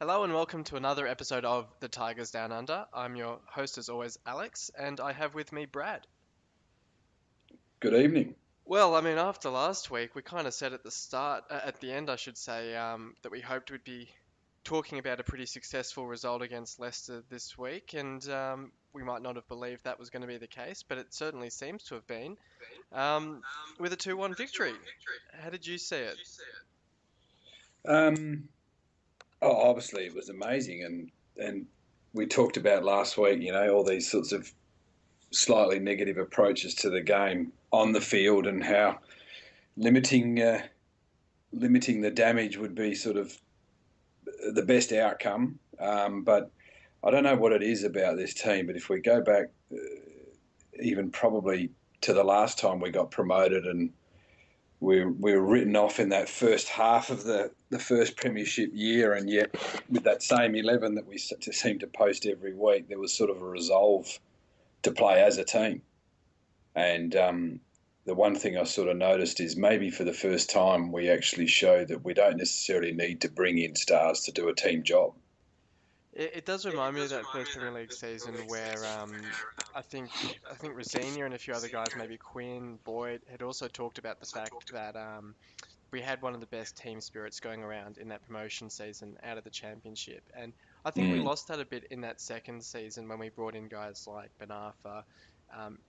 Hello and welcome to another episode of The Tigers Down Under. I'm your host as always, Alex, and I have with me Brad. Good evening. Well, I mean, after last week, we kind of said at the start, at the end, I should say, that we hoped we'd be talking about a pretty successful result against Leicester this week, and we might not have believed that was going to be the case, but it certainly seems to have been, um, with a 2-1 victory. How did you see it? Um, Obviously it was amazing, and we talked about last week. All these sorts of slightly negative approaches to the game on the field, and how limiting limiting the damage would be sort of the best outcome. But I don't know what it is about this team. But if we go back, even probably to the last time we got promoted and we were written off in that first half of the first premiership year, and yet with that same 11 that we seem to post every week, there was sort of a resolve to play as a team. And the one thing I sort of noticed is maybe for the first time we actually showed that we don't necessarily need to bring in stars to do a team job. It does remind me of that first Premier League season where I think Rosenia and a few other guys, maybe Quinn, Boyd, had also talked about the fact that we had one of the best team spirits going around in that promotion season out of the championship, and I think we Mm. lost that a bit in that second season when we brought in guys like Benafa,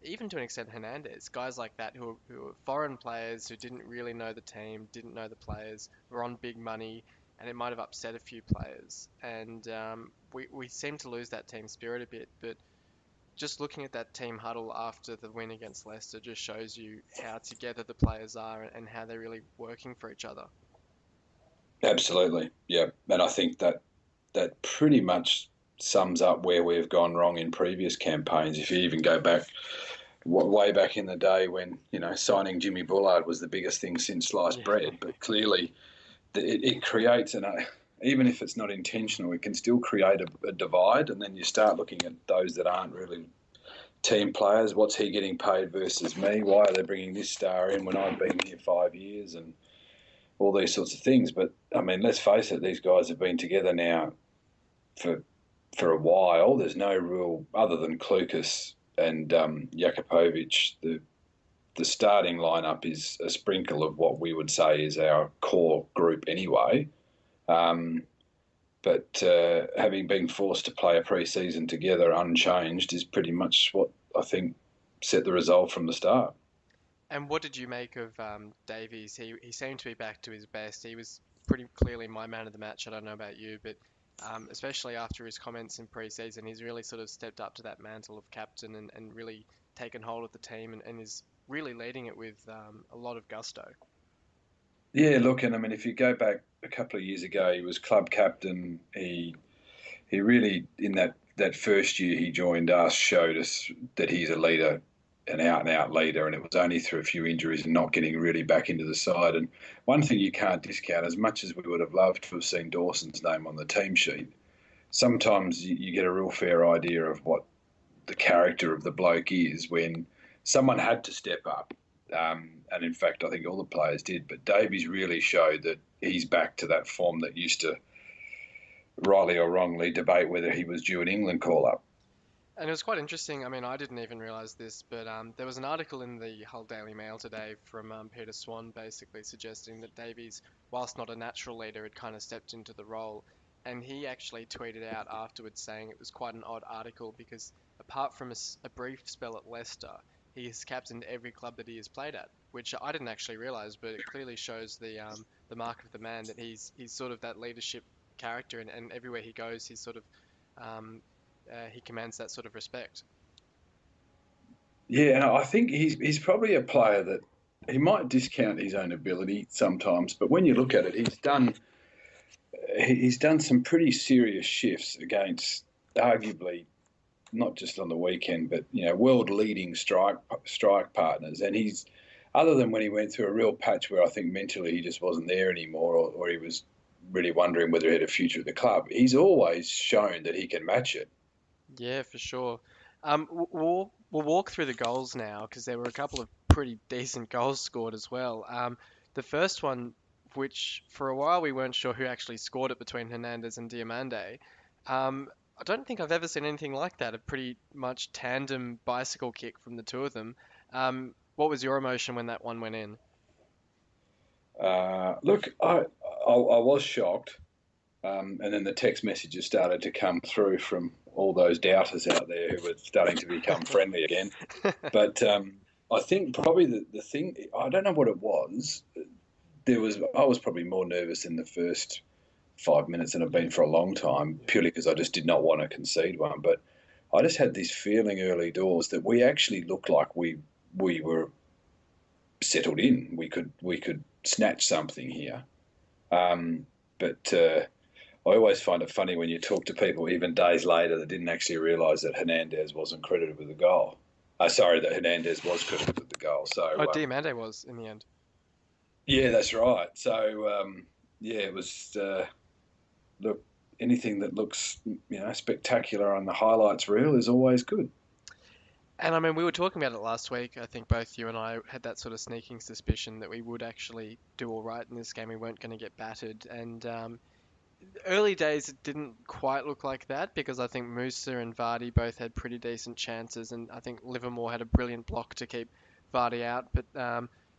even to an extent Hernandez, guys like that who were foreign players who didn't really know the team, didn't know the players, were on big money, and it might have upset a few players. And we seem to lose that team spirit a bit. But just looking at that team huddle after the win against Leicester just shows you how together the players are and how they're really working for each other. Absolutely, yeah. And I think that pretty much sums up where we've gone wrong in previous campaigns. If you even go back way back in the day when signing Jimmy Bullard was the biggest thing since sliced Yeah. bread, but clearly it creates even if it's not intentional, it can still create a divide. And then you start looking at those that aren't really team players. What's he getting paid versus me? Why are they bringing this star in when I've been here 5 years? And all these sorts of things. But I mean, let's face it, these guys have been together now for for a while. There's no real other than Klukas and Jakupovic. The starting lineup is a sprinkle of what we would say is our core group anyway. Um, but having been forced to play a pre-season together unchanged is pretty much what I think set the result from the start. And what did you make of Davies? He seemed to be back to his best. He was pretty clearly my man of the match. I don't know about you, but especially after his comments in pre-season, he's really sort of stepped up to that mantle of captain and really taken hold of the team and is really leading it with a lot of gusto. Yeah, look, and I mean, if you go back a couple of years ago, he was club captain. He really, in that first year he joined us, showed us that he's a leader, an out and out leader, and it was only through a few injuries and not getting really back into the side. And one thing you can't discount, as much as we would have loved to have seen Dawson's name on the team sheet, sometimes you get a real fair idea of what the character of the bloke is when someone had to step up. And in fact, I think all the players did. But Davies really showed that he's back to that form that used to, rightly or wrongly, debate whether he was due an England call up. And it was quite interesting. I mean, I didn't even realize this, but there was an article in the Hull Daily Mail today from Peter Swan basically suggesting that Davies, whilst not a natural leader, had kind of stepped into the role. And he actually tweeted out afterwards saying it was quite an odd article because apart from a brief spell at Leicester, he has captained every club that he has played at, which I didn't actually realize, but it clearly shows the mark of the man that he's sort of that leadership character, and everywhere he goes, he's sort of um, he commands that sort of respect. Yeah, and I think he's probably a player that he might discount his own ability sometimes, but when you look at it, he's done some pretty serious shifts against arguably not just on the weekend, but world leading strike partners, and he's other than when he went through a real patch where I think mentally he just wasn't there anymore, or he was really wondering whether he had a future at the club. He's always shown that he can match it. Yeah, for sure. We'll walk through the goals now because there were a couple of pretty decent goals scored as well. The first one which for a while we weren't sure who actually scored it between Hernandez and Diomande. I don't think I've ever seen anything like that, a pretty much tandem bicycle kick from the two of them. What was your emotion when that one went in? Look, I was shocked, and then the text messages started to come through from all those doubters out there who were starting to become friendly again. But I think probably the thing, I don't know what it was. I was probably more nervous in the first 5 minutes than I've been for a long time, purely because I just did not want to concede one. But I just had this feeling early doors that we actually looked like we were settled in. We could snatch something here. But I always find it funny when you talk to people even days later that didn't actually realise that Hernandez wasn't credited with the goal. Sorry, that Hernandez was credited with the goal. So Oh, Diomande was in the end. yeah, that's right. So yeah, it was. Look, anything that looks spectacular on the highlights reel is always good. And I mean, we were talking about it last week. I think both you and I had that sort of sneaking suspicion that we would actually do all right in this game. We weren't going to get battered. And early days, it didn't quite look like that because I think Musa and Vardy both had pretty decent chances. And I think Livermore had a brilliant block to keep Vardy out. But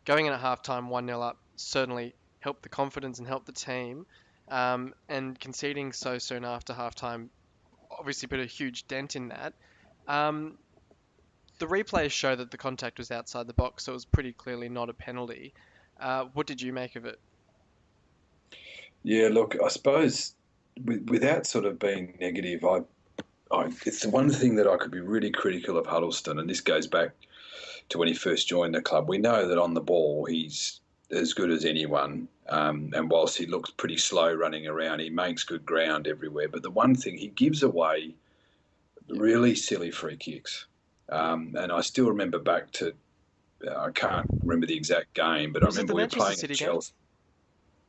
going in at halftime 1-0 up certainly helped the confidence and helped the team. And conceding so soon after halftime obviously put a huge dent in that. Um, the replays show that the contact was outside the box, so it was pretty clearly not a penalty. What did you make of it? Yeah, look, I suppose without sort of being negative, it's the one thing that I could be really critical of Huddleston, and this goes back to when he first joined the club. We know that on the ball he's as good as anyone, and whilst he looks pretty slow running around, he makes good ground everywhere. But the one thing, he gives away really silly free kicks. And I still remember back to, I can't remember the exact game, but I Was it the remember we were Manchester playing at City game? Chelsea.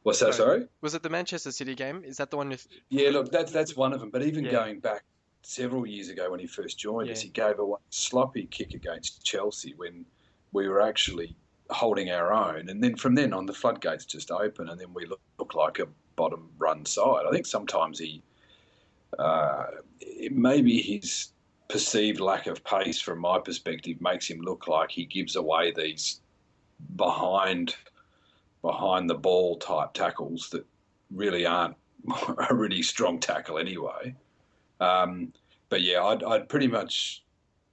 What's that, Sorry. sorry? Was it the Manchester City game? Is that the one with? Yeah, look, that's one of them. But even Yeah, going back several years ago when he first joined us, yeah, he gave a sloppy kick against Chelsea when we were actually holding our own. And then from then on, the floodgates just open, and then we look like a bottom run side. I think sometimes uh, maybe his perceived lack of pace, from my perspective, makes him look like he gives away these behind the ball type tackles that really aren't a really strong tackle anyway. Um, but yeah, I'd pretty much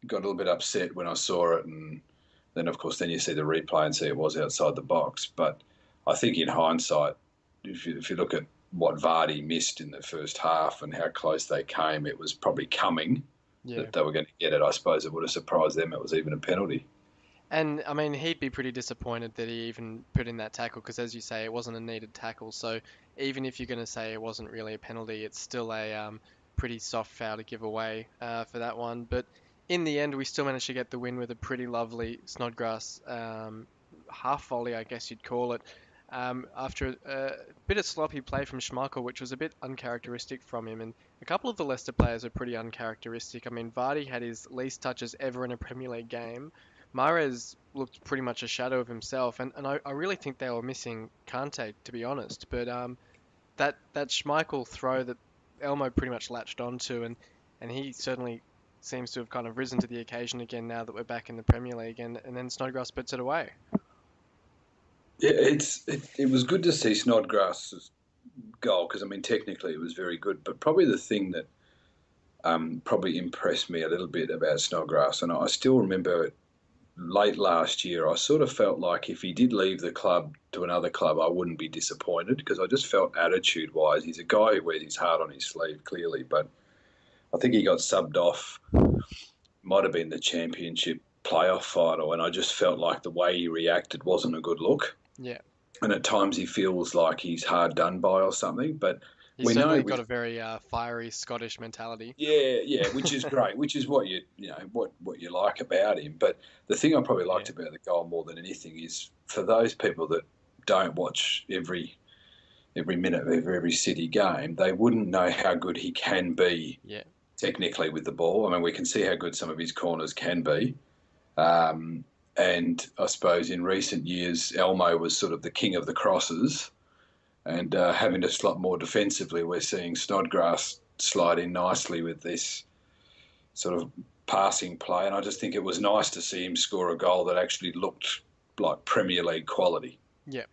got a little bit upset when I saw it, and then of course then you see the replay and see it was outside the box. But I think in hindsight, if you look at what Vardy missed in the first half and how close they came, it was probably coming yeah. that they were going to get it. I suppose it would have surprised them it was even a penalty. And I mean, he'd be pretty disappointed that he even put in that tackle because, as you say, it wasn't a needed tackle. So even if you're going to say it wasn't really a penalty, it's still a pretty soft foul to give away for that one. But in the end, we still managed to get the win with a pretty lovely Snodgrass half volley, I guess you'd call it. After a bit of sloppy play from Schmeichel, which was a bit uncharacteristic from him, and a couple of the Leicester players are pretty uncharacteristic. I mean, Vardy had his least touches ever in a Premier League game. Mahrez looked pretty much a shadow of himself, and I really think they were missing Kante, to be honest. But that Schmeichel throw that Elmo pretty much latched onto, and he certainly seems to have kind of risen to the occasion again now that we're back in the Premier League, and then Snodgrass puts it away. Yeah, it was good to see Snodgrass's goal because I mean technically it was very good, but probably the thing that probably impressed me a little bit about Snodgrass, and I still remember late last year, I sort of felt like if he did leave the club to another club, I wouldn't be disappointed because I just felt attitude-wise, he's a guy who wears his heart on his sleeve, clearly, but I think he got subbed off, might have been the championship playoff final, and I just felt like the way he reacted wasn't a good look. Yeah. And at times he feels like he's hard done by or something, but He's we know certainly got with a very fiery Scottish mentality. yeah, which is great, which is what what you like about him. But the thing I probably Yeah. liked about the goal more than anything is for those people that don't watch every minute of every City game, they wouldn't know how good he can be Yeah. technically with the ball. I mean, we can see how good some of his corners can be. Um, and I suppose in recent years, Elmo was sort of the king of the crosses. and having to slot more defensively. We're seeing Snodgrass slide in nicely with this sort of passing play, and I just think it was nice to see him score a goal that actually looked like Premier League quality. Yeah.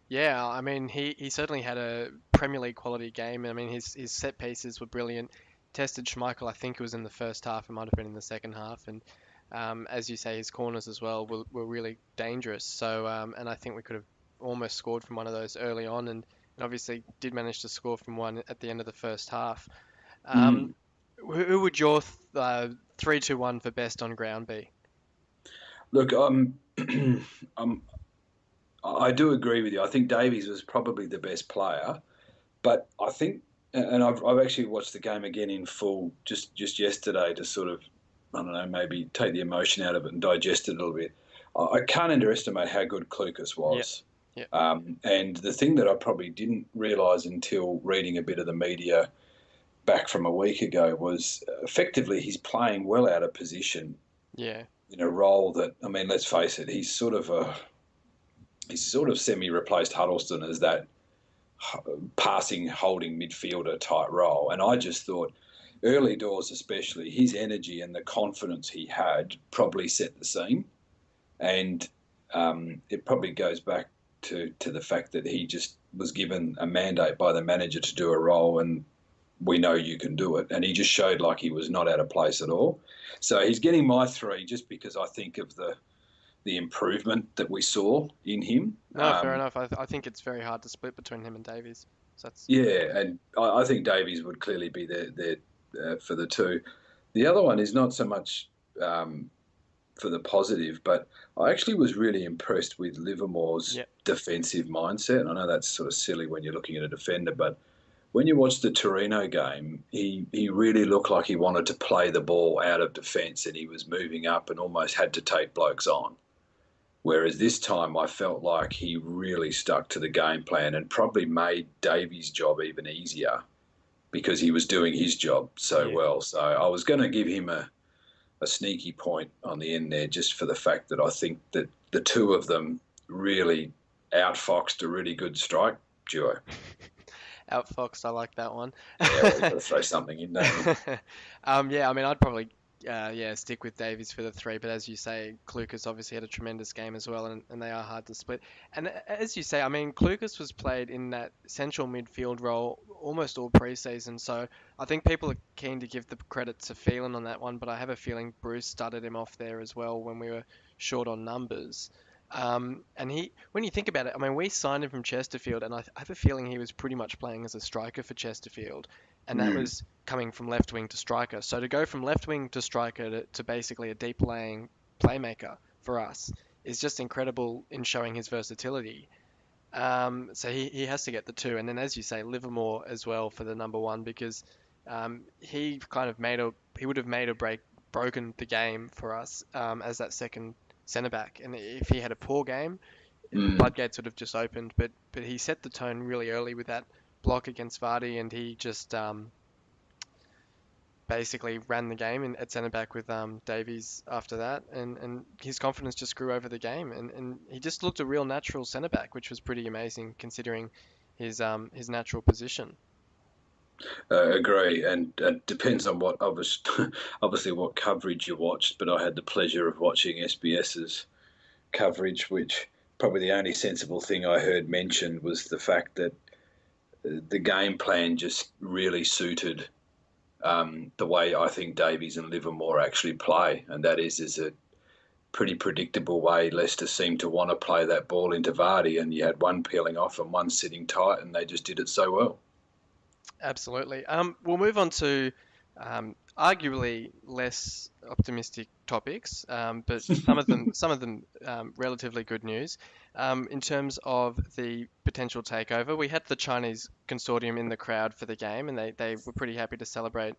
Yeah, I mean, he certainly had a Premier League quality game. I mean, his set pieces were brilliant. Tested Schmeichel, I think it was in the first half, it might have been in the second half, and as you say, his corners as well were really dangerous. So, and I think we could have almost scored from one of those early on, and obviously did manage to score from one at the end of the first half. Um, Mm. who would your 3-2-1 for best on ground be? Look, I'm, I do agree with you. I think Davies was probably the best player, but I think, and I've actually watched the game again in full just yesterday to sort of, I don't know, maybe take the emotion out of it and digest it a little bit. I can't underestimate how good Clucas Yep, was. yep, And the thing that I probably didn't realise until reading a bit of the media back from a week ago was effectively he's playing well out of position yeah, in a role that, I mean, let's face it, he's sort of semi-replaced Huddleston as that passing, holding midfielder type role. And I just thought, early doors especially, his energy and the confidence he had probably set the scene. And it probably goes back to the fact that he just was given a mandate by the manager to do a role, and we know you can do it. And he just showed like he was not out of place at all. So he's getting my three just because I think of the improvement that we saw in him. no, fair enough. I think it's very hard to split between him and Davies. So that's Yeah, and I think Davies would clearly be there for the two. The other one is not so much for the positive, but I actually was really impressed with Livermore's yeah, defensive mindset. I know that's sort of silly when you're looking at a defender, but when you watch the Torino game, he really looked like he wanted to play the ball out of defence, and he was moving up and almost had to take blokes on. Whereas this time I felt like he really stuck to the game plan and probably made Davies' job even easier because he was doing his job so yeah. well. So I was going to give him a sneaky point on the end there just for the fact that I think that the two of them really outfoxed a really good strike duo. Outfoxed, I like that one. Yeah, well, you've got to throw something in, don't you? Yeah, I mean, I'd probably yeah stick with Davies for the three, but as you say, Clucas obviously had a tremendous game as well, and they are hard to split. And as you say, I mean, Clucas was played in that central midfield role almost all preseason, so I think people are keen to give the credit to Phelan on that one, but I have a feeling Bruce started him off there as well when we were short on numbers. And when you think about it, I mean, we signed him from Chesterfield, and I have a feeling he was pretty much playing as a striker for Chesterfield, and that Mm. was coming from left wing to striker. So to go from left wing to striker to basically a deep laying playmaker for us is just incredible in showing his versatility. So he has to get the two, and then as you say, Livermore as well for the number one because he kind of he would have made or broken the game for us as that second centre back, and if he had a poor game, the Mm. floodgates would have just opened. But he set the tone really early with that block against Vardy, and he just basically ran the game at centre back with Davies after that, and his confidence just grew over the game, and he just looked a real natural centre back, which was pretty amazing considering his natural position. Agree, and it depends on what obviously what coverage you watched. But I had the pleasure of watching SBS's coverage, which probably the only sensible thing I heard mentioned was the fact that the game plan just really suited the way I think Davies and Livermore actually play, and that is a pretty predictable way Leicester seemed to want to play that ball into Vardy, and you had one peeling off and one sitting tight, and they just did it so well. Absolutely. We'll move on to arguably less optimistic topics, but some of them relatively good news. In terms of the potential takeover, we had the Chinese consortium in the crowd for the game, and they were pretty happy to celebrate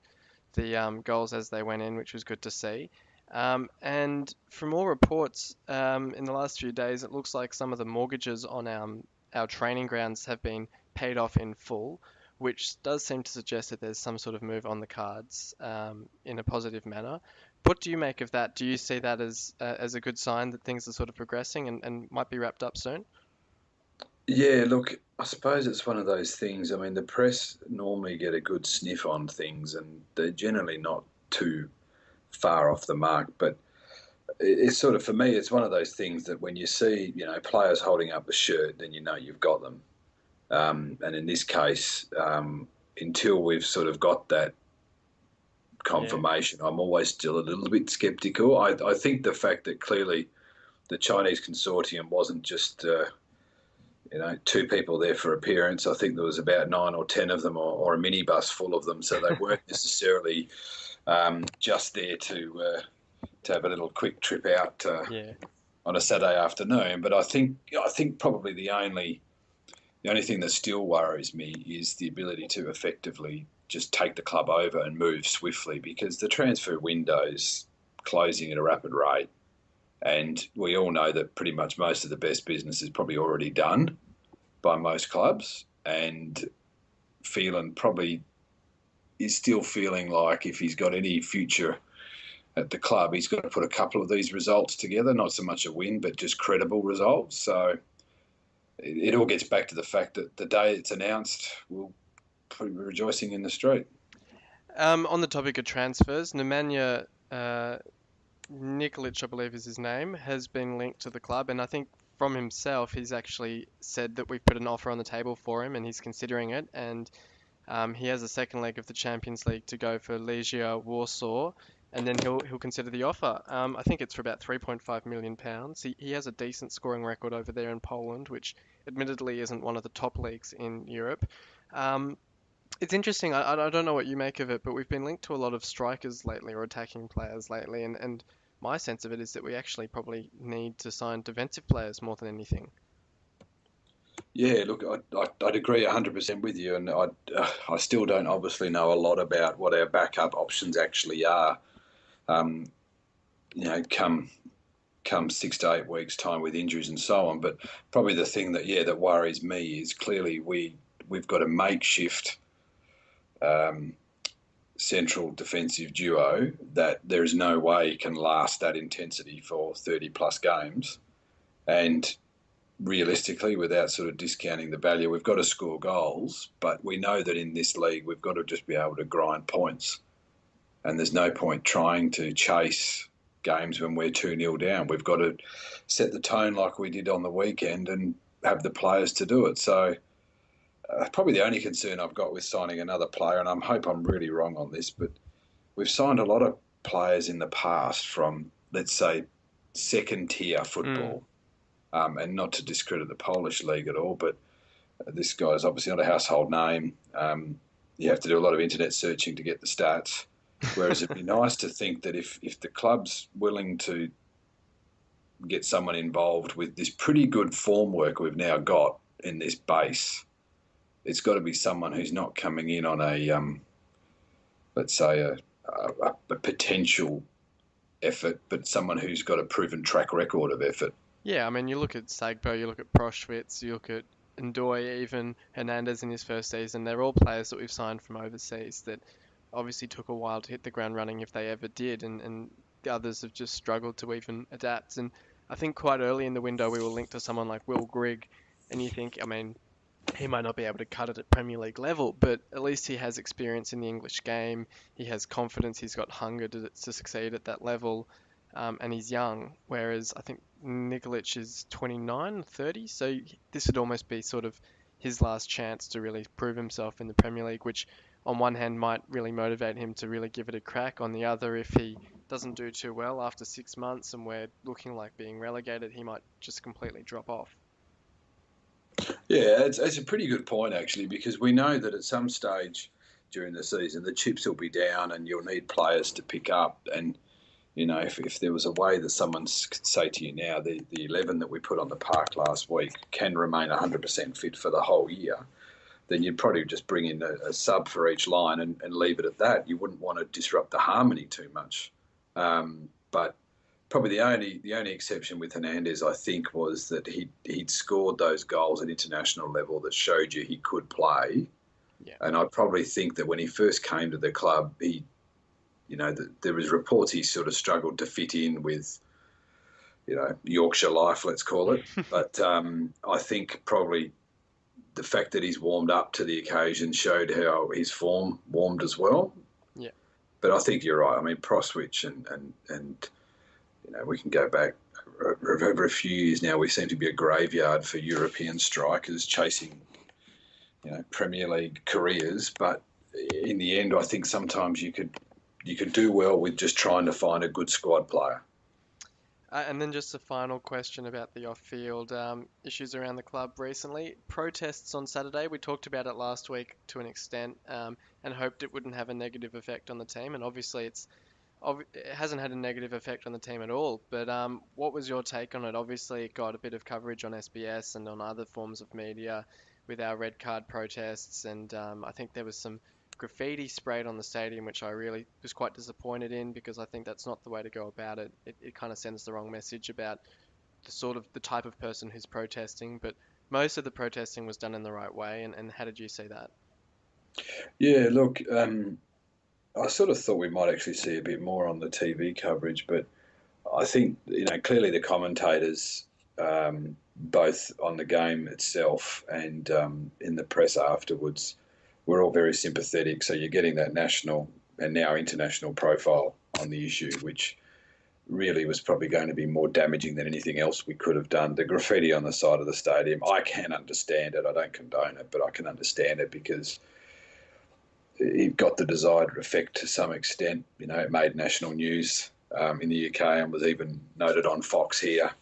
the goals as they went in, which was good to see. And from all reports in the last few days, it looks like some of the mortgages on our training grounds have been paid off in full, which does seem to suggest that there's some sort of move on the cards in a positive manner. What do you make of that? Do you see that as a good sign that things are sort of progressing and might be wrapped up soon? Yeah, look. I suppose it's one of those things. I mean, the press normally get a good sniff on things, and they're generally not too far off the mark. But it's sort of, for me, it's one of those things that when you see, players holding up the shirt, then you know you've got them. And in this case, until we've sort of got that Yeah, confirmation, I'm always still a little bit sceptical. I think the fact that clearly the Chinese consortium wasn't just two people there for appearance. I think there was about 9 or 10 of them, or a minibus full of them. So they weren't necessarily just there to have a little quick trip out yeah, on a Saturday afternoon. But I think probably the only thing that still worries me is the ability to effectively just take the club over and move swiftly, because the transfer window's closing at a rapid rate. And we all know that pretty much most of the best business is probably already done by most clubs. And Phelan probably is still feeling like if he's got any future at the club, he's got to put a couple of these results together, not so much a win, but just credible results. So it all gets back to the fact that the day it's announced, we'll be rejoicing in the street. On the topic of transfers, Nemanja Nikolic, I believe is his name, has been linked to the club, and I think from himself, he's actually said that we've put an offer on the table for him, and he's considering it. And he has a second leg of the Champions League to go for Legia Warsaw, and then he'll consider the offer. I think it's for about 3.5 million pounds. He has a decent scoring record over there in Poland, which admittedly isn't one of the top leagues in Europe. Um, it's interesting. I don't know what you make of it, but we've been linked to a lot of strikers lately or attacking players lately, and my sense of it is that we actually probably need to sign defensive players more than anything. Yeah, look, I'd agree 100% with you, and I still don't obviously know a lot about what our backup options actually are. Um, come 6 to 8 weeks time with injuries and so on. But probably the thing that worries me is clearly we've got a makeshift um, central defensive duo that there is no way can last that intensity for 30 plus games. And realistically, without sort of discounting the value, we've got to score goals, but we know that in this league we've got to just be able to grind points. And there's no point trying to chase games when we're 2-0 down. We've got to set the tone like we did on the weekend and have the players to do it. So probably the only concern I've got with signing another player, and I hope I'm really wrong on this, but we've signed a lot of players in the past from, let's say, second tier Mm. football. And not to discredit the Polish league at all, but this guy's obviously not a household name. You have to do a lot of internet searching to get the stats. Whereas it'd be nice to think that if the club's willing to get someone involved with this pretty good form work we've now got in this base, it's got to be someone who's not coming in on let's say, a potential effort, but someone who's got a proven track record of effort. Yeah, I mean, you look at Sagbo, you look at Proschwitz, you look at Ndoye, even Hernandez in his first season. They're all players that we've signed from overseas that obviously took a while to hit the ground running if they ever did, and the others have just struggled to even adapt. And I think quite early in the window we were linked to someone like Will Grigg, and you think, I mean, he might not be able to cut it at Premier League level, but at least he has experience in the English game. He has confidence. He's got hunger to succeed at that level, and he's young. Whereas I think Nikolic is 29, 30, so this would almost be sort of his last chance to really prove himself in the Premier League, which on one hand might really motivate him to really give it a crack. On the other, if he doesn't do too well after 6 months and we're looking like being relegated, he might just completely drop off. Yeah, it's a pretty good point actually, because we know that at some stage during the season the chips will be down and you'll need players to pick up. And if there was a way that someone could say to you now, the 11 that we put on the park last week can remain 100% fit for the whole year, then you'd probably just bring in a sub for each line and leave it at that. You wouldn't want to disrupt the harmony too much. But probably the only exception with Hernandez, I think, was that he'd scored those goals at international level that showed you he could play. Yeah. And I probably think that when he first came to the club, there was reports he sort of struggled to fit in with, Yorkshire life, let's call it. But I think probably the fact that he's warmed up to the occasion showed how his form warmed as well. Yeah. But I think you're right. I mean, Proswich and we can go back over a few years now. We seem to be a graveyard for European strikers chasing, Premier League careers. But in the end, I think sometimes you could do well with just trying to find a good squad player. And then just a final question about the off-field issues around the club recently. Protests on Saturday, we talked about it last week to an extent, and hoped it wouldn't have a negative effect on the team. And obviously it hasn't had a negative effect on the team at all. But what was your take on it? Obviously it got a bit of coverage on SBS and on other forms of media with our red card protests. And I think there was some graffiti sprayed on the stadium, which I really was quite disappointed in because I think that's not the way to go about it. It kind of sends the wrong message about the type of person who's protesting, but most of the protesting was done in the right way. And how did you see that? Yeah, look, I sort of thought we might actually see a bit more on the TV coverage, but I think, clearly the commentators, both on the game itself and in the press afterwards, we're all very sympathetic. So you're getting that national and now international profile on the issue, which really was probably going to be more damaging than anything else we could have done. The graffiti on the side of the stadium, I can understand it. I don't condone it, but I can understand it because it got the desired effect to some extent. It made national news in the UK and was even noted on Fox here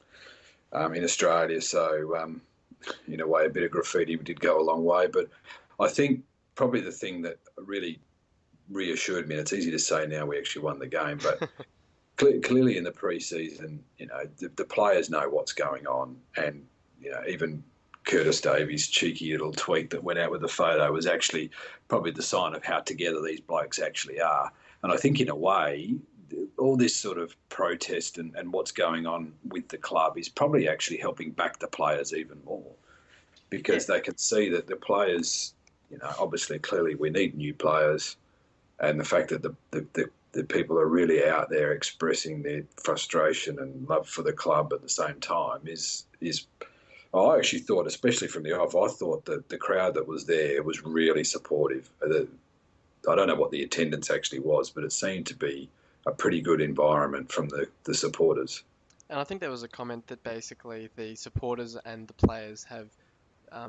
in Australia. So, in a way, a bit of graffiti did go a long way. But I think probably the thing that really reassured me, and it's easy to say now we actually won the game, but clearly in the pre-season, the players know what's going on. And, even Curtis Davies' cheeky little tweet that went out with the photo was actually probably the sign of how together these blokes actually are. And I think in a way, all this sort of protest and what's going on with the club is probably actually helping back the players even more because they can see that the players, obviously, clearly we need new players, and the fact that the people are really out there expressing their frustration and love for the club at the same time is. I actually thought, especially from the off, I thought that the crowd that was there was really supportive. I don't know what the attendance actually was, but it seemed to be a pretty good environment from the supporters. And I think there was a comment that basically the supporters and the players have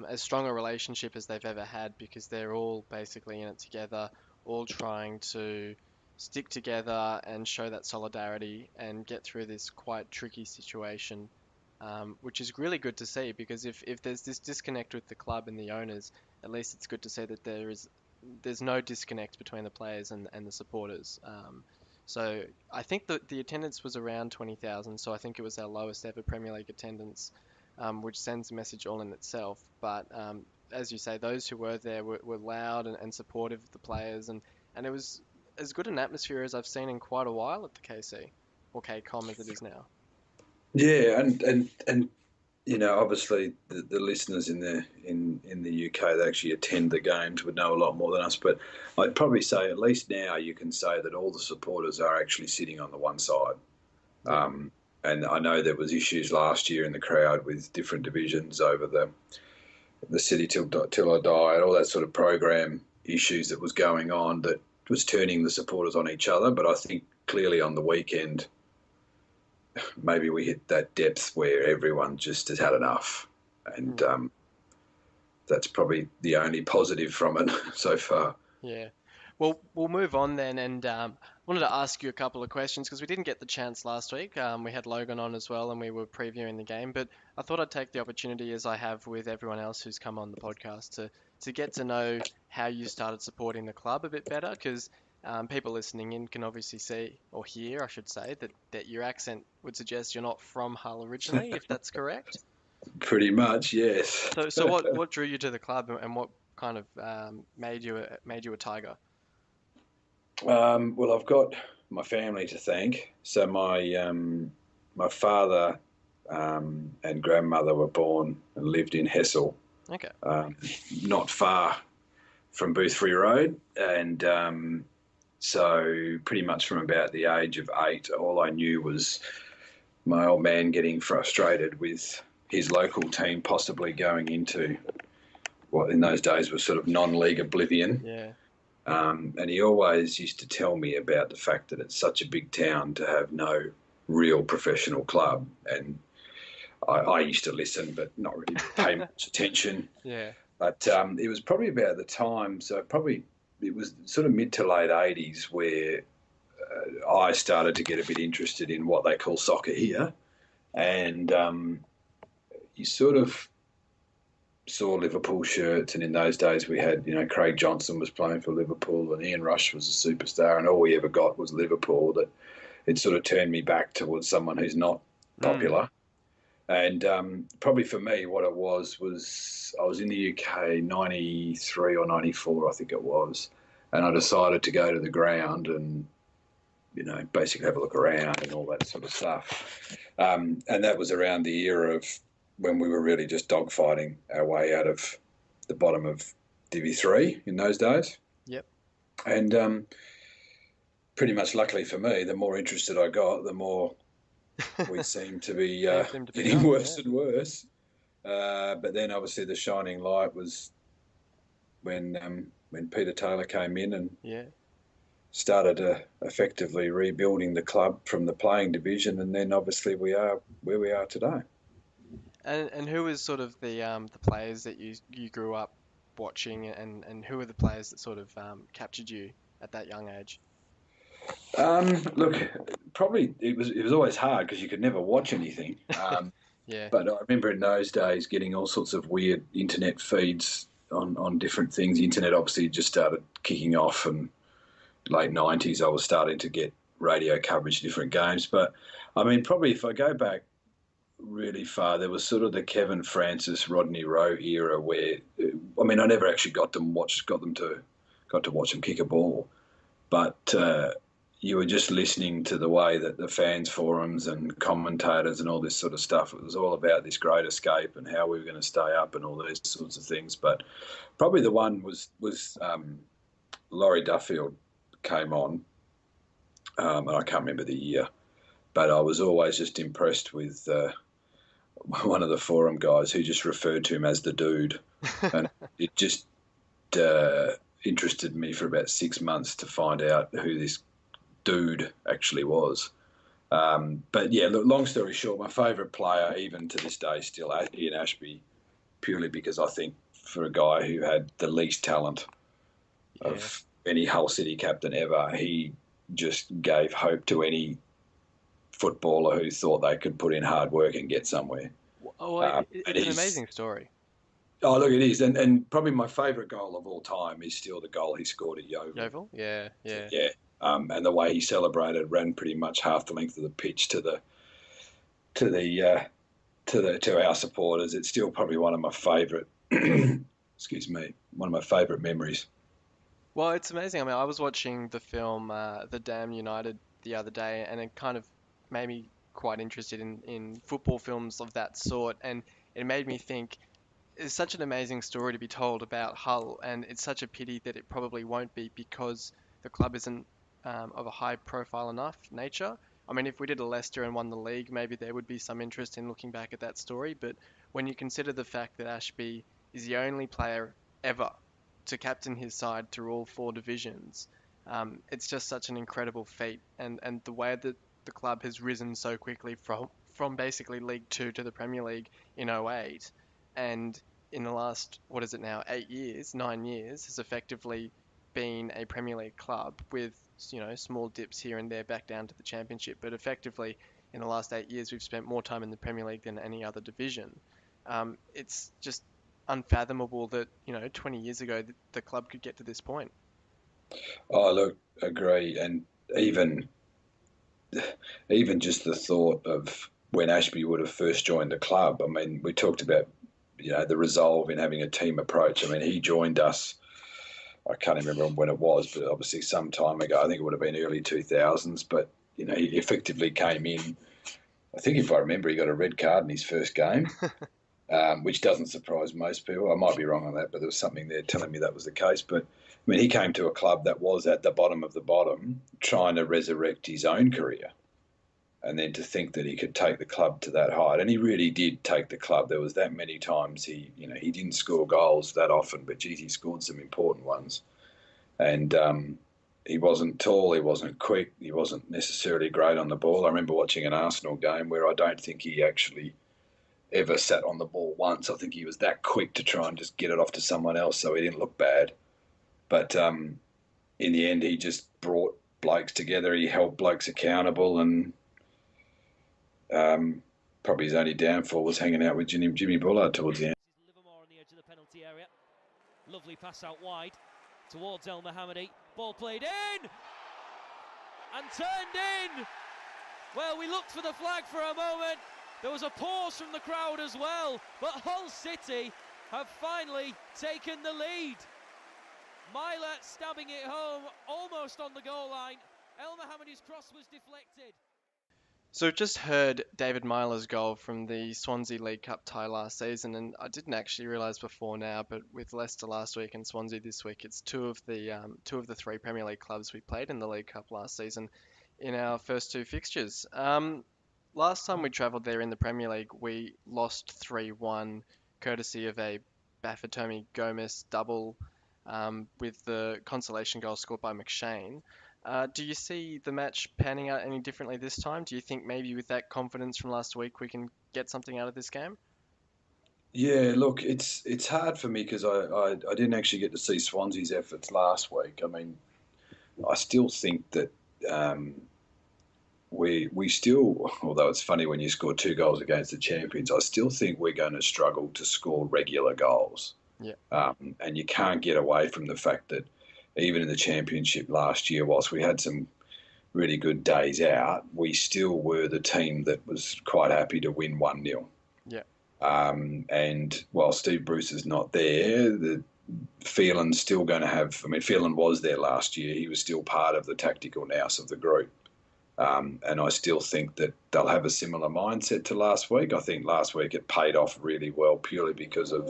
as strong a relationship as they've ever had because they're all basically in it together, all trying to stick together and show that solidarity and get through this quite tricky situation, which is really good to see because if there's this disconnect with the club and the owners, at least it's good to see that there's no disconnect between the players and the supporters. So I think that the attendance was around 20,000, so I think it was our lowest ever Premier League attendance, which sends a message all in itself. But as you say, those who were there were loud and supportive of the players, and it was as good an atmosphere as I've seen in quite a while at the KC, or KCOM as it is now. Yeah, and obviously the listeners in the UK that actually attend the games would know a lot more than us. But I'd probably say at least now you can say that all the supporters are actually sitting on the one side. And I know there was issues last year in the crowd with different divisions over the City Till I Die and all that sort of program issues that was going on that was turning the supporters on each other. But I think clearly on the weekend, maybe we hit that depth where everyone just has had enough. And that's probably the only positive from it so far. Yeah. Well, we'll move on then, and wanted to ask you a couple of questions because we didn't get the chance last week. We had Logan on as well, and we were previewing the game. But I thought I'd take the opportunity, as I have with everyone else who's come on the podcast, to get to know how you started supporting the club a bit better, because people listening in can obviously see, or hear, I should say, that your accent would suggest you're not from Hull originally, if that's correct. Pretty much, yes. So what drew you to the club, and what kind of made you a Tiger? Well, I've got my family to thank. So my father and grandmother were born and lived in Hessel, Okay. not far from Boothbury Road, and so pretty much from about the age of 8, all I knew was my old man getting frustrated with his local team possibly going into what in those days was sort of non-league oblivion. Yeah. And he always used to tell me about the fact that it's such a big town to have no real professional club. And I used to listen, but not really pay much attention. Yeah. But it was probably about the time, so probably it was sort of mid to late 80s where I started to get a bit interested in what they call soccer here. And you sort of saw Liverpool shirts, and in those days we had, Craig Johnson was playing for Liverpool and Ian Rush was a superstar, and all we ever got was Liverpool. That it sort of turned me back towards someone who's not popular. And probably for me, what it was I was in the UK 93 or 94, I think it was, and I decided to go to the ground and, basically have a look around and all that sort of stuff. And that was around the era of when we were really just dogfighting our way out of the bottom of Divi 3 in those days. Yep. And pretty much luckily for me, the more interested I got, the more we seemed to be getting worse and worse. But then obviously the shining light was when Peter Taylor came in and started effectively rebuilding the club from the playing division, and then obviously we are where we are today. And who was sort of the players that you grew up watching, and who were the players that sort of captured you at that young age? Look, probably it was always hard because you could never watch anything. Yeah. But I remember in those days getting all sorts of weird internet feeds on different things. The internet obviously just started kicking off, and late 90s I was starting to get radio coverage of different games. But I mean, probably if I go back really far, there was sort of the Kevin Francis, Rodney Rowe era where, I mean, I never actually got to watch them kick a ball, but you were just listening to the way that the fans forums and commentators and all this sort of stuff. It was all about this great escape and how we were going to stay up and all those sorts of things. But probably the one was Laurie Duffield came on, and I can't remember the year, but I was always just impressed with one of the forum guys who just referred to him as the dude, and it just interested me for about 6 months to find out who this dude actually was. But yeah, look, long story short, my favourite player, even to this day, still Ian Ashby, purely because I think for a guy who had the least talent of any Hull City captain ever, he just gave hope to any footballer who thought they could put in hard work and get somewhere. It's an amazing story. Oh, look, it is. And probably my favourite goal of all time is still the goal he scored at Yeovil. Yeovil? Yeah. Yeah. And the way he celebrated, ran pretty much half the length of the pitch to our supporters. It's still probably one of my favourite one of my favourite memories. Well, it's amazing. I mean, I was watching the film The Damn United the other day, and it kind of made me quite interested in football films of that sort, and it made me think it's such an amazing story to be told about Hull, and it's such a pity that it probably won't be because the club isn't of a high profile enough nature. I mean, if we did a Leicester and won the league, maybe there would be some interest in looking back at that story, but when you consider the fact that Ashby is the only player ever to captain his side through all 4 divisions, it's just such an incredible feat, and the way that the club has risen so quickly from basically League 2 to the Premier League in '08, and in the last, 9 years, has effectively been a Premier League club with, small dips here and there back down to the Championship, but effectively in the last 8 years we've spent more time in the Premier League than any other division. It's just unfathomable that 20 years ago the club could get to this point. Oh, look, agree. And even just the thought of when Ashby would have first joined the club. I mean, we talked about the resolve in having a team approach. I mean, he joined us, I can't remember when it was, but obviously some time ago. I think it would have been early 2000s. But he effectively came in. I think if I remember, he got a red card in his first game. Which doesn't surprise most people. I might be wrong on that, but there was something there telling me that was the case. But, I mean, he came to a club that was at the bottom of the bottom, trying to resurrect his own career. And then to think that he could take the club to that height, and he really did take the club. There was that many times he didn't score goals that often, but geez, he scored some important ones. And he wasn't tall, he wasn't quick, he wasn't necessarily great on the ball. I remember watching an Arsenal game where I don't think he actually ever sat on the ball once. I think he was that quick to try and just get it off to someone else, so he didn't look bad. But in the end, he just brought blokes together. He held blokes accountable, and probably his only downfall was hanging out with Jimmy Bullard towards the end. Livermore on the edge of the penalty area. Lovely pass out wide towards El Mohammadi. Ball played in and turned in. Well, we looked for the flag for a moment. There was a pause from the crowd as well, but Hull City have finally taken the lead. Myler stabbing it home almost on the goal line. El Mohammadi's cross was deflected. So we've just heard David Myler's goal from the Swansea League Cup tie last season, and I didn't actually realise before now, but with Leicester last week and Swansea this week, it's two of the three Premier League clubs we played in the League Cup last season in our first two fixtures. Last time we travelled there in the Premier League, we lost 3-1, courtesy of a Bafatomi Gomez double, with the consolation goal scored by McShane. Do you see the match panning out any differently this time? Do you think maybe with that confidence from last week we can get something out of this game? Yeah, look, it's hard for me because I didn't actually get to see Swansea's efforts last week. I mean, I still think that we still, although it's funny when you score 2 goals against the champions, I still think we're going to struggle to score regular goals. Yeah. And you can't get away from the fact that even in the championship last year, whilst we had some really good days out, we still were the team that was quite happy to win 1-0. Yeah. And while Steve Bruce is not there, Phelan's still going to have... I mean, Phelan was there last year. He was still part of the tactical nous of the group. And I still think that they'll have a similar mindset to last week. I think last week it paid off really well purely because of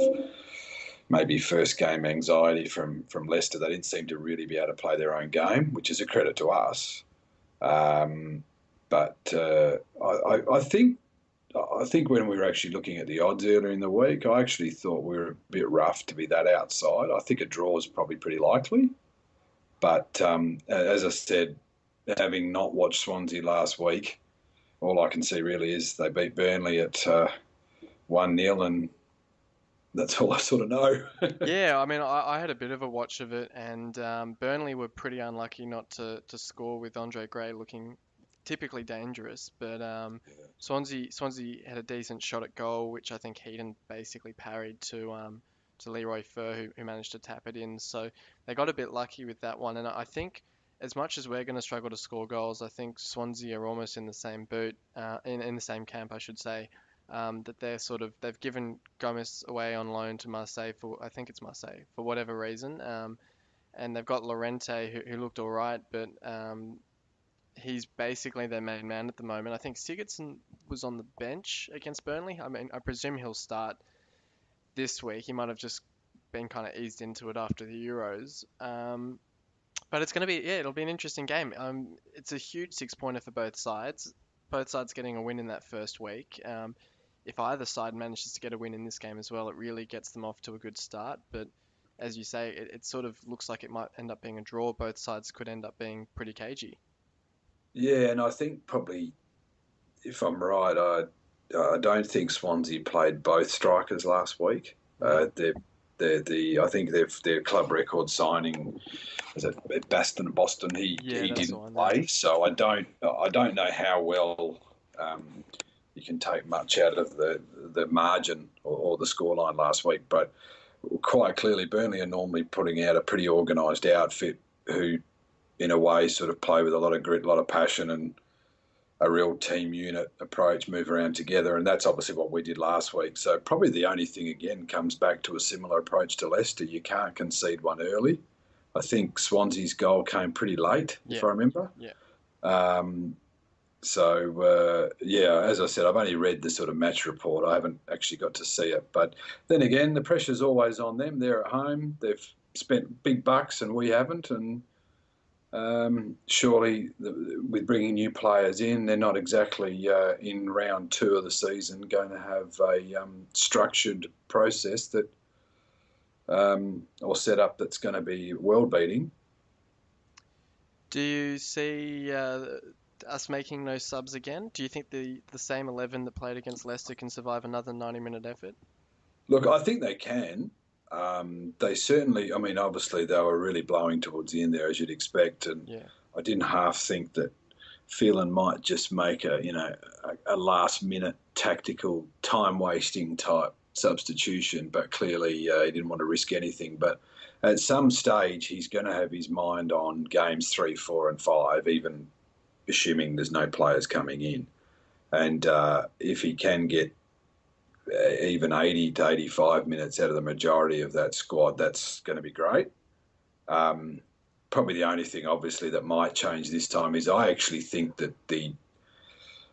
maybe first game anxiety from Leicester. They didn't seem to really be able to play their own game, which is a credit to us. But I think when we were actually looking at the odds earlier in the week, I actually thought we were a bit rough to be that outside. I think a draw is probably pretty likely. But as I said, having not watched Swansea last week, all I can see really is they beat Burnley at 1-0, and that's all I sort of know. Yeah, I mean, I had a bit of a watch of it, and Burnley were pretty unlucky not to score with Andre Gray looking typically dangerous. But Swansea had a decent shot at goal, which I think Heaton basically parried to Leroy Fer, who managed to tap it in. So they got a bit lucky with that one. And I think as much as we're going to struggle to score goals, I think Swansea are almost in the same boat, in the same camp, I should say. That they've given Gomez away on loan to Marseille for whatever reason, and they've got Llorente who looked all right, but he's basically their main man at the moment. I think Sigurdsson was on the bench against Burnley. I mean, I presume he'll start this week. He might have just been kind of eased into it after the Euros. But it's going to be, it'll be an interesting game. It's a huge 6-pointer for both sides. Both sides getting a win in that first week. If either side manages to get a win in this game as well, it really gets them off to a good start. But as you say, it sort of looks like it might end up being a draw. Both sides could end up being pretty cagey. Yeah, and I think probably, if I'm right, I don't think Swansea played both strikers last week. I think their club record signing was at Boston. He didn't play, so I don't know how well you can take much out of the margin or the scoreline last week. But quite clearly, Burnley are normally putting out a pretty organised outfit who, in a way, sort of play with a lot of grit, a lot of passion, and a real team unit approach, move around together, and that's obviously what we did last week. So probably the only thing, again, comes back to a similar approach to Leicester. You can't concede one early. I think Swansea's goal came pretty late, if I remember. Yeah. As I said, I've only read the sort of match report. I haven't actually got to see it. But then again, the pressure's always on them. They're at home. They've spent big bucks and we haven't, and Surely, with bringing new players in, they're not exactly in round 2 of the season going to have a structured process that or setup that's going to be world beating. Do you see us making no subs again? Do you think the same 11 that played against Leicester can survive another 90-minute effort? Look, I think they can. They certainly, I mean, obviously they were really blowing towards the end there, as you'd expect, and Yeah. I didn't half think that Phelan might just make a last minute tactical time wasting type substitution, but clearly he didn't want to risk anything. But at some stage, he's going to have his mind on games 3, 4, and 5, even assuming there's no players coming in. And if he can get even 80 to 85 minutes out of the majority of that squad, that's going to be great. Probably the only thing, obviously, that might change this time is I actually think that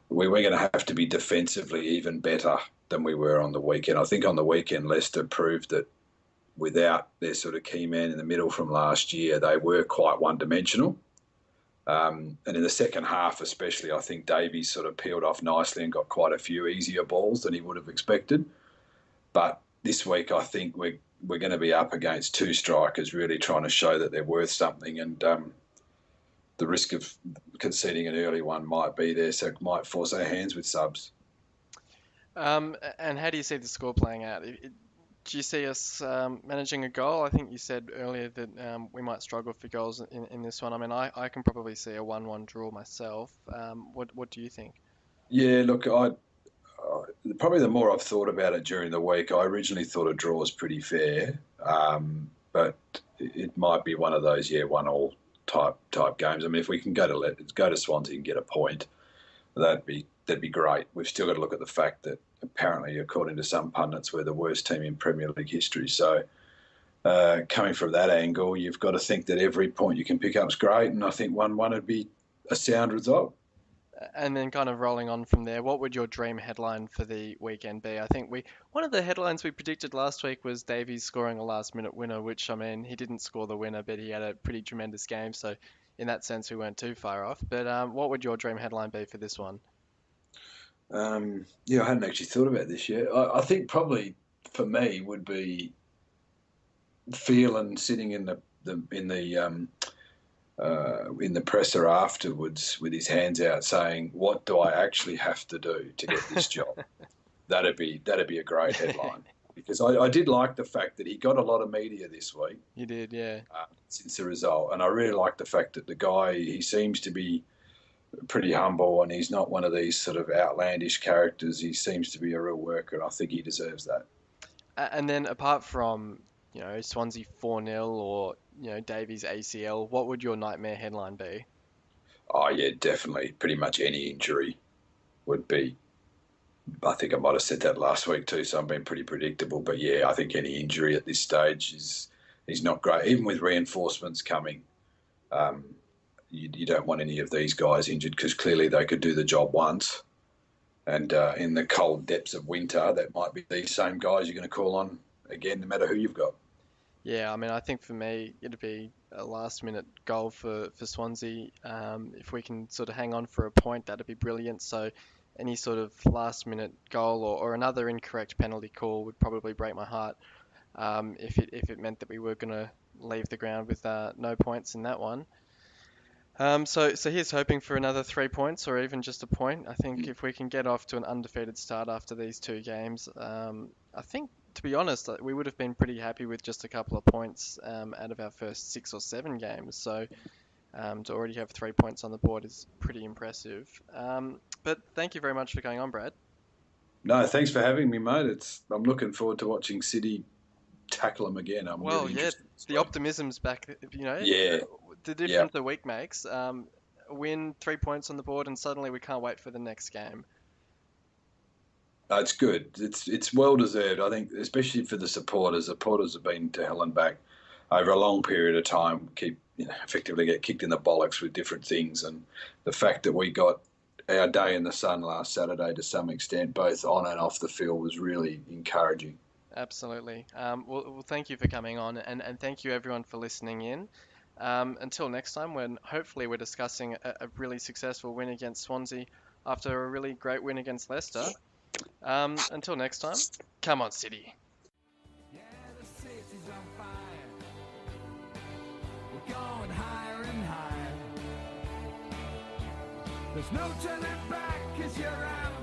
we're going to have to be defensively even better than we were on the weekend. I think on the weekend, Leicester proved that without their sort of key man in the middle from last year, they were quite one-dimensional. And in the second half especially, I think Davies sort of peeled off nicely and got quite a few easier balls than he would have expected. But this week, I think we're going to be up against 2 strikers really trying to show that they're worth something, and the risk of conceding an early one might be there, so it might force our hands with subs. And how do you see the score playing out? Do you see us managing a goal? I think you said earlier that we might struggle for goals in this one. I mean, I can probably see a 1-1 draw myself. What do you think? Yeah, look, probably the more I've thought about it during the week, I originally thought a draw was pretty fair, but it might be one of those 1-1 type games. I mean, if we can go to Swansea and get a point, that'd be great. We've still got to look at the fact that apparently, according to some pundits, we're the worst team in Premier League history. So coming from that angle, you've got to think that every point you can pick up is great, and I think 1-1 would be a sound result. And then kind of rolling on from there, what would your dream headline for the weekend be? I think one of the headlines we predicted last week was Davies scoring a last-minute winner, which, I mean, he didn't score the winner, but he had a pretty tremendous game. So in that sense, we weren't too far off. But what would your dream headline be for this one? I hadn't actually thought about this yet. I think probably for me would be Phelan sitting in the presser afterwards with his hands out, saying, "What do I actually have to do to get this job?" That'd be a great headline. Because I did like the fact that he got a lot of media this week. He did, yeah. Since the result, and I really like the fact that the guy, he seems to be pretty humble, and he's not one of these sort of outlandish characters. He seems to be a real worker, and I think he deserves that. And then apart from, Swansea 4-0 or, Davies ACL, what would your nightmare headline be? Oh, yeah, definitely. Pretty much any injury would be. I think I might have said that last week too, so I'm being pretty predictable. But yeah, I think any injury at this stage is not great. Even with reinforcements coming, you don't want any of these guys injured because clearly they could do the job once. And in the cold depths of winter, that might be these same guys you're going to call on again, no matter who you've got. Yeah, I mean, I think for me, it'd be a last-minute goal for Swansea. If we can sort of hang on for a point, that'd be brilliant. So any sort of last-minute goal or another incorrect penalty call would probably break my heart if it meant that we were going to leave the ground with no points in that one. So here's hoping for another 3 points or even just a point. I think if we can get off to an undefeated start after these 2 games, I think, to be honest, we would have been pretty happy with just a couple of points out of our first 6 or 7 games. So to already have 3 points on the board is pretty impressive. But thank you very much for going on, Brad. No, thanks for having me, mate. I'm looking forward to watching City tackle them again. Really interested. The optimism's back. Yeah. The difference the week makes. Win 3 points on the board, and suddenly we can't wait for the next game. It's good. It's well deserved. I think, especially for the supporters. Supporters have been to hell and back over a long period of time. Effectively get kicked in the bollocks with different things, and the fact that we got our day in the sun last Saturday to some extent, both on and off the field, was really encouraging. Absolutely. Well, thank you for coming on, and thank you everyone for listening in. Until next time, when hopefully we're discussing a really successful win against Swansea after a really great win against Leicester. Until next time, come on, City. Yeah, the city's on fire. We're going higher and higher. There's no turning back 'cause you're out